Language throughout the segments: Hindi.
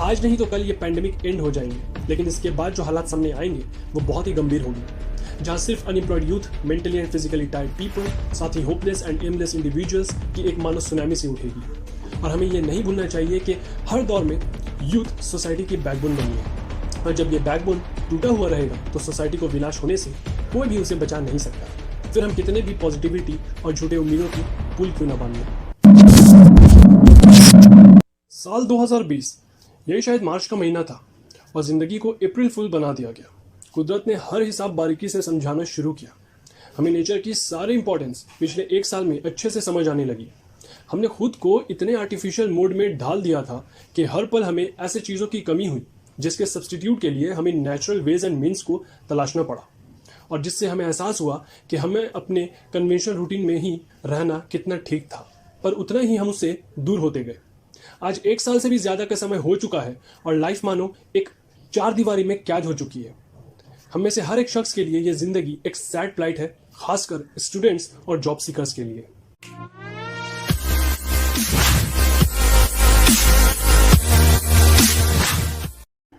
आज नहीं तो कल ये पैंडेमिक एंड हो जाएंगे, लेकिन इसके बाद जो हालात सामने आएंगे वो बहुत ही गंभीर होंगे, जहाँ सिर्फ unemployed youth, mentally and physically tired people, साथ ही होपलेस एंड एमलेस इंडिविजुअल्स की एक मानो सुनामी से उठेगी। और हमें ये नहीं भूलना चाहिए कि हर दौर में यूथ सोसाइटी की बैकबोन बनी है, और जब ये बैकबोन टूटा हुआ रहेगा तो सोसाइटी को विनाश होने से कोई भी उसे बचा नहीं सकता। फिर हम कितने भी पॉजिटिविटी और झूठे उम्मीदों की पुल क्यों ना बांध लें। साल 2020, यही शायद मार्च का महीना था और जिंदगी को अप्रैल फुल बना दिया गया। कुदरत ने हर हिसाब बारीकी से समझाना शुरू किया। हमें नेचर की सारी इंपॉर्टेंस पिछले एक साल में अच्छे से समझ आने लगी। हमने खुद को इतने आर्टिफिशियल मोड में ढाल दिया था कि हर पल हमें ऐसे चीज़ों की कमी हुई जिसके सब्स्टिट्यूट के लिए हमें नेचुरल वेज एंड मीन्स को तलाशना पड़ा, और जिससे हमें एहसास हुआ कि हमें अपने कन्वेंशनल रूटीन में ही रहना कितना ठीक था, पर उतना ही हम उससे दूर होते गए। आज एक साल से भी ज्यादा का समय हो चुका है और लाइफ मानो एक चार दीवारी में कैद हो चुकी है। हम में से हर एक शख्स के लिए यह जिंदगी एक सैड फ्लाइट है, खासकर स्टूडेंट्स और जॉब सीकर्स के लिए।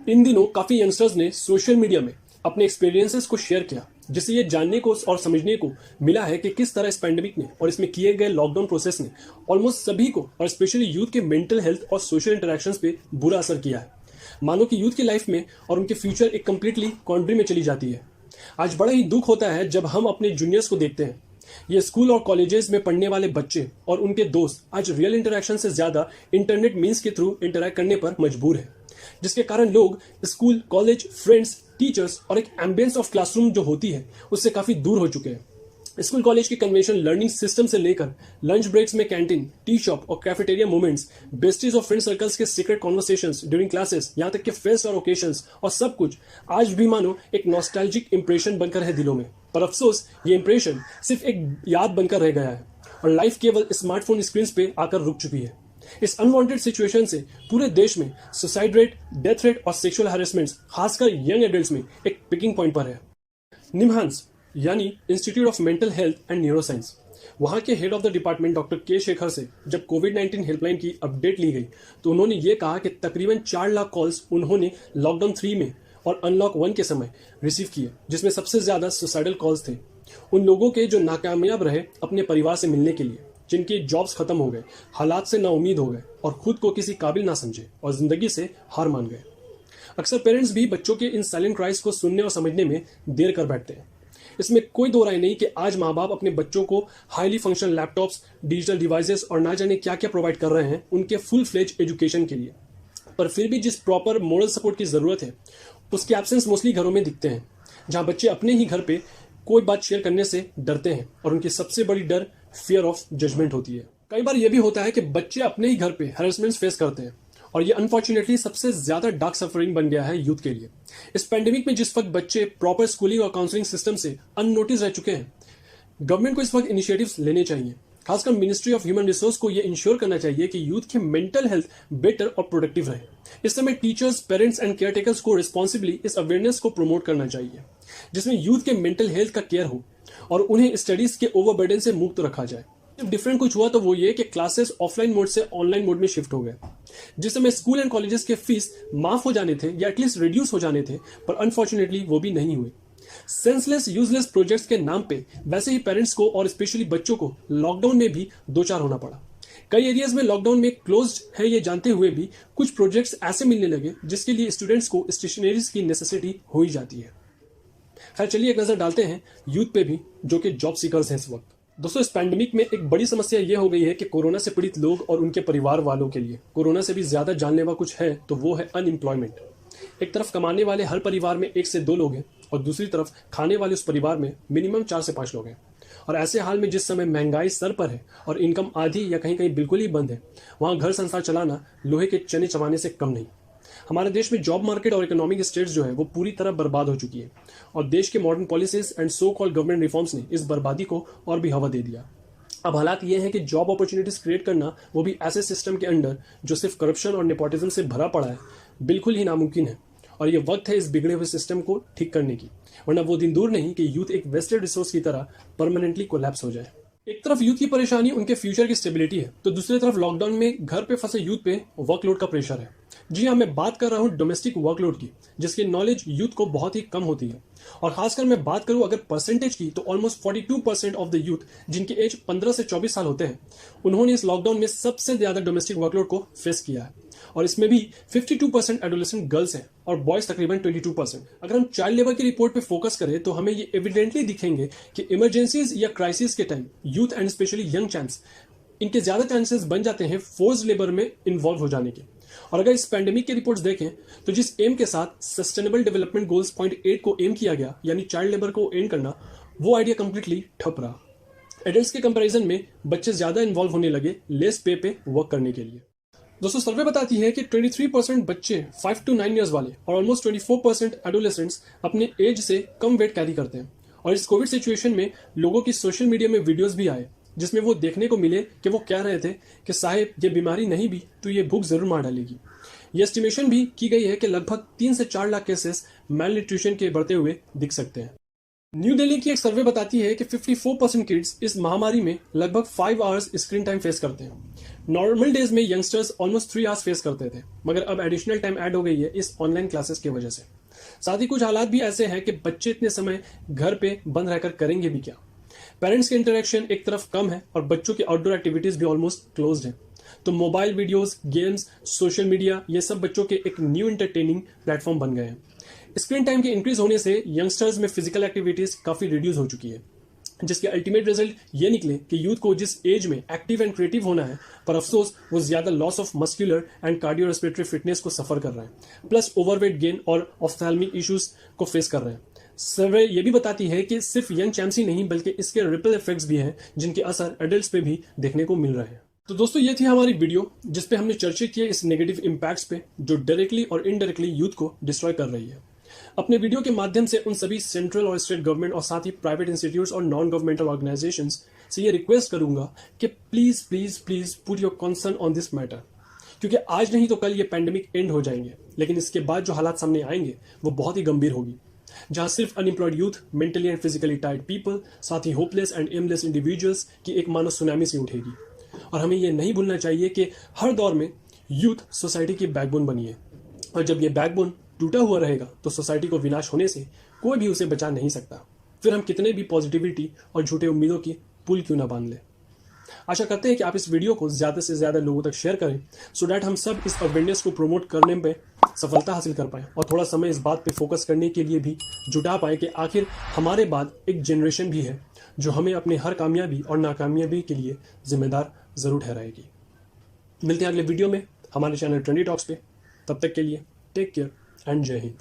इन दिनों काफी यंगस्टर्स ने सोशल मीडिया में अपने एक्सपीरियंसेस को शेयर किया, जिससे ये जानने को और समझने को मिला है कि किस तरह इस पैंडेमिक ने और इसमें किए गए लॉकडाउन प्रोसेस ने ऑलमोस्ट सभी को और स्पेशली यूथ के मेंटल हेल्थ और सोशल इंटरेक्शंस पे बुरा असर किया है। मानो कि यूथ की लाइफ में और उनके फ्यूचर एक कंप्लीटली कॉन्ट्री में चली जाती है। आज बड़ा ही दुख होता है जब हम अपने जूनियर्स को देखते हैं। ये स्कूल और कॉलेजेस में पढ़ने वाले बच्चे और उनके दोस्त आज रियल इंटरेक्शन से ज्यादा इंटरनेट मीन्स के थ्रू इंटरेक्ट करने पर मजबूर है, जिसके कारण लोग स्कूल, कॉलेज, फ्रेंड्स, टीचर्स और एक एम्बियंस ऑफ क्लासरूम जो होती है उससे काफी दूर हो चुके हैं। स्कूल कॉलेज की कन्वेंशन लर्निंग सिस्टम से लेकर लंच ब्रेक्स में कैंटीन, टी शॉप और कैफेटेरिया मोमेंट्स, बेस्टीज और फ्रेंड सर्कल्स के सीक्रेट कॉन्वर्सेशंस ड्यूरिंग क्लासेस, यहाँ तक के फेस्ट और ओकेशंस और सब कुछ आज भी मानो एक नॉस्टैल्जिक इंप्रेशन बनकर है दिलों में। पर अफसोस ये इंप्रेशन सिर्फ एक याद बनकर रह गया है और लाइफ केवल स्मार्टफोन स्क्रीन पे आकर रुक चुकी है। इस अनवांटेड सिचुएशन से पूरे देश में सुसाइड रेट, डेथ रेट और सेक्सुअल हैरेसमेंट्स खासकर यंग एडल्ट्स में एक पिकिंग पॉइंट पर है। निमहांस यानी institute of mental health and neuroscience, वहां के head of the department doctor के शेखर से जब कोविड-19 हेल्पलाइन की अपडेट ली गई तो उन्होंने ये कहा कि तकरीबन 4 लाख कॉल्स उन्होंने लॉकडाउन 3 में और अनलॉक 1 के समय रिसीव किए, जिसमें सबसे ज्यादा सुसाइडल कॉल्स थे। उन लोगों के जो नाकामयाब रहे अपने परिवार से मिलने के लिए, जिनके जॉब्स खत्म हो गए, हालात से नाउमीद हो गए और खुद को किसी काबिल ना समझे और जिंदगी से हार मान गए। अक्सर पेरेंट्स भी बच्चों के इन साइलेंट क्राइज को सुनने और समझने में देर कर बैठते हैं। इसमें कोई दो राय नहीं कि आज माँ बाप अपने बच्चों को highly functional laptops, digital devices और ना जाने क्या क्या प्रोवाइड कर रहे हैं उनके फुल फ्लेज एजुकेशन के लिए, पर फिर भी जिस प्रॉपर मोरल सपोर्ट की जरूरत है उसके एब्सेंस मोस्टली घरों में दिखते हैं, जहाँ बच्चे अपने ही घर पे कोई बात शेयर करने से डरते हैं और उनकी सबसे बड़ी डर फियर ऑफ जजमेंट होती है। कई बार यह भी होता है कि बच्चे अपने ही घर पे हैरेसमेंट फेस करते हैं और ये अनफॉर्चुनेटली सबसे ज्यादा डार्क सफरिंग बन गया है यूथ के लिए। इस पेंडेमिक में जिस वक्त बच्चे प्रॉपर स्कूलिंग और काउंसलिंग सिस्टम से अननोटिस रह चुके हैं, गवर्नमेंट को इस वक्त इनिशिएटिव्स लेने चाहिए। खासकर मिनिस्ट्री ऑफ ह्यूमन रिसोर्स को यह इंश्योर करना चाहिए कि यूथ की मेंटल हेल्थ बेटर और प्रोडक्टिव रहे। इस समय टीचर्स, पेरेंट्स एंड केयरटेकर्स को रिस्पॉन्सिबली इस अवेयरनेस को प्रमोट करना चाहिए, जिसमें यूथ के मेंटल हेल्थ का केयर हो और उन्हें स्टडीज के ओवरबर्डन से मुक्त रखा जाए। डिफरेंट कुछ हुआ तो वो ये कि क्लासेस ऑफलाइन मोड से ऑनलाइन मोड में शिफ्ट हो गए। जिस समय स्कूल एंड कॉलेजेस के फीस माफ हो जाने थे या एटलीस्ट रिड्यूस हो जाने थे, पर अनफॉर्चुनेटली वो भी नहीं हुए। सेंसलेस, यूजलेस प्रोजेक्ट्स के नाम पे वैसे ही पेरेंट्स को और स्पेशली बच्चों को लॉकडाउन में भी दो चार होना पड़ा। कई एरियाज में लॉकडाउन में क्लोज्ड है ये जानते हुए भी कुछ प्रोजेक्ट्स ऐसे मिलने लगे जिसके लिए स्टूडेंट्स को स्टेशनरीज की नेसेसिटी हो ही जाती है। खैर चलिए एक नजर डालते हैं यूथ पे भी, जो कि जॉब सीकर्स हैं इस वक्त। दोस्तों, इस पैंडेमिक में एक बड़ी समस्या यह हो गई है कि कोरोना से पीड़ित लोग और उनके परिवार वालों के लिए कोरोना से भी ज्यादा जानलेवा कुछ है तो वो है अनएम्प्लॉयमेंट। एक तरफ कमाने वाले हर परिवार में 1 से 2 लोग हैं और दूसरी तरफ खाने वाले उस परिवार में मिनिमम 4 से 5 लोग हैं। और ऐसे हाल में जिस समय महंगाई सर पर है और इनकम आधी या कहीं कहीं बिल्कुल ही बंद है, वहां घर संसार चलाना लोहे के चने चबाने से कम नहीं। हमारे देश में जॉब मार्केट और इकोनॉमिक स्टेट्स जो है वो पूरी तरह बर्बाद हो चुकी है और देश के modern policies and so called government reforms ने इस बर्बादी को और भी हवा दे दिया। अब हालात ये है कि जॉब अपॉर्चुनिटीज क्रिएट करना, वो भी ऐसे सिस्टम के अंडर जो सिर्फ करप्शन और नेपोटिज्म से भरा पड़ा है, बिल्कुल ही नामुमकिन है। और ये वक्त है इस बिगड़े हुए सिस्टम को ठीक करने की, वरना वो दिन दूर नहीं कि यूथ एक वेस्टेड रिसोर्स की तरह परमानेंटली कोलैप्स हो जाए। एक तरफ यूथ की परेशानी उनके फ्यूचर की स्टेबिलिटी है, तो दूसरी तरफ लॉकडाउन में घर पे फंसे यूथ पे वर्कलोड का प्रेशर है, जी हाँ, मैं बात कर रहा हूँ डोमेस्टिक वर्कलोड की, जिसकी नॉलेज यूथ को बहुत ही कम होती है। और खासकर मैं बात करूँ अगर परसेंटेज की, तो ऑलमोस्ट 42% ऑफ द यूथ जिनकी एज 15 से 24 साल होते हैं, उन्होंने इस लॉकडाउन में सबसे ज़्यादा डोमेस्टिक वर्कलोड को फेस किया है। और इसमें भी 52% एडोलेसेंट गर्ल्स हैं और बॉयज तकरीबन 22%। अगर हम चाइल्ड लेबर की रिपोर्ट पे फोकस करें तो हमें ये एविडेंटली दिखेंगे कि इमरजेंसीज या क्राइसिस के time youth and specially young champs, इनके ज़्यादा चांसेस बन जाते हैं फोर्स लेबर में इन्वॉल्व हो जाने के। और अगर इस पैंडेमिक की रिपोर्ट्स देखें तो जिस एम के साथ सस्टेनेबल डेवलपमेंट गोल्स पॉइंट 8 को एम किया गया, यानी चाइल्ड लेबर को एंड करना, वो आइडिया कंप्लीटली ठप रहा। एडल्ट्स के कंपैरिजन में बच्चे ज़्यादा इन्वॉल्व होने लगे लेस पे वर्क करने के लिए। दोस्तों, सर्वे बताती है कि 23% बच्चे 5 to 9 ईयर्स वाले और ऑलमोस्ट 24% एडोलेसेंट्स अपने एज से कम वेट कैरी करते हैं। और इस कोविड सिचुएशन में लोगों की सोशल मीडिया में वीडियोस भी आए जिसमें वो देखने को मिले कि वो कह रहे थे कि साहिब, ये बीमारी नहीं भी तो ये भूख जरूर मार डालेगी। ये एस्टिमेशन भी की गई है कि लगभग 3 से 4 लाख केसेस मेल न्यूट्रिशन के बढ़ते हुए दिख सकते हैं। न्यू दिल्ली की एक सर्वे बताती है कि 54% किड्स इस महामारी में लगभग 5 आवर्स स्क्रीन टाइम फेस करते हैं। नॉर्मल डेज में यंगस्टर्स ऑलमोस्ट 3 आवर्स फेस करते थे, मगर अब एडिशनल टाइम ऐड हो गई है इस ऑनलाइन क्लासेस की वजह से। साथ ही कुछ हालात भी ऐसे हैं कि बच्चे इतने समय घर पे बंद रहकर करेंगे भी क्या। पेरेंट्स के इंटरेक्शन एक तरफ कम है और बच्चों की आउटडोर एक्टिविटीज भी ऑलमोस्ट क्लोज्ड हैं। तो mobile videos, games, social media, ये सब बच्चों के एक न्यू एंटरटेनिंग प्लेटफॉर्म बन गए हैं। स्क्रीन टाइम के इंक्रीज होने से यंगस्टर्स में फिजिकल एक्टिविटीज काफी रिड्यूस हो चुकी है, जिसके अल्टीमेट रिजल्ट ये निकले कि यूथ को जिस एज में एक्टिव एंड क्रिएटिव होना है, पर अफसोस वो ज्यादा loss of muscular and cardio respiratory fitness को सफर कर रहे हैं, प्लस ओवरवेट गेन और ऑफ्थैल्मिक इश्यूज को फेस कर रहे हैं। सर्वे ये भी बताती है कि सिर्फ यंग चैम्प्स ही नहीं बल्कि इसके रिपल इफेक्ट्स भी हैं जिनके असर एडल्ट्स पे भी देखने को मिल रहे हैं। तो दोस्तों, ये थी हमारी वीडियो जिसपे हमने चर्चा किए इस नेगेटिव इम्पैक्ट्स पे जो डायरेक्टली और इनडायरेक्टली यूथ को डिस्ट्रॉय कर रही है। अपने वीडियो के माध्यम से उन सभी सेंट्रल और स्टेट गवर्नमेंट और साथ ही प्राइवेट इंस्टीट्यूट्स और नॉन गवर्नमेंटल ऑर्गेनाइजेशंस से ये रिक्वेस्ट करूंगा कि please please please put your concern on this matter, क्योंकि आज नहीं तो कल ये पैंडेमिक एंड हो जाएंगे, लेकिन इसके बाद जो हालात सामने आएंगे वो बहुत ही गंभीर होगी, जहां सिर्फ unemployed youth, mentally and physically tired people, साथ ही होपलेस एंड एमलेस इंडिविजुअल्स की एक मानो सुनामी से उठेगी। और हमें ये नहीं भूलना चाहिए कि हर दौर में यूथ सोसाइटी की बैकबोन बनी है, और जब ये बैकबोन टूटा हुआ रहेगा तो सोसाइटी को विनाश होने से कोई भी उसे बचा नहीं सकता, फिर हम कितने भी पॉजिटिविटी और झूठे उम्मीदों की पुल क्यों ना बांध ले। आशा करते हैं कि आप इस वीडियो को ज़्यादा से ज़्यादा लोगों तक शेयर करें, सो डैट हम सब इस अवेयरनेस को प्रमोट करने में सफलता हासिल कर पाएँ और थोड़ा समय इस बात पे फोकस करने के लिए भी जुटा पाएँ कि आखिर हमारे बाद एक जनरेशन भी है जो हमें अपने हर कामयाबी और नाकामयाबी के लिए जिम्मेदार ज़रूर ठहराएगी। मिलते हैं अगले वीडियो में हमारे चैनल ट्रेंडी टॉक्स पे। तब तक के लिए टेक केयर एंड जय हिंद।